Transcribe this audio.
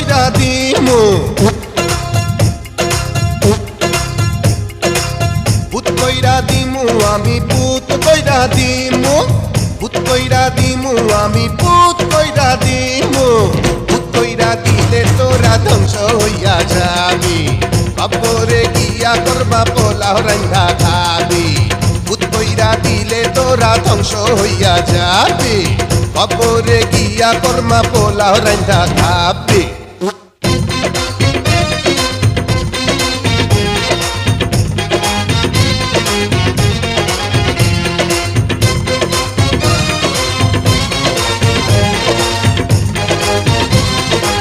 কইরা দিমু ভূত কইরা দিমু আমি ভূত কইরা দিমু ভূত কইরা দিমু আমি ভূত কইরা দিমু ভূত কইরা দিলে তোরা ধ্বংস হইয়া যাবি কবরে গিয়া করবা পোলাও রান্ধা খাবি ভূত কইরা দিলে তোরা ধ্বংস হইয়া যাবি কবরে গিয়া করমা পোলাও রান্ধা খাবি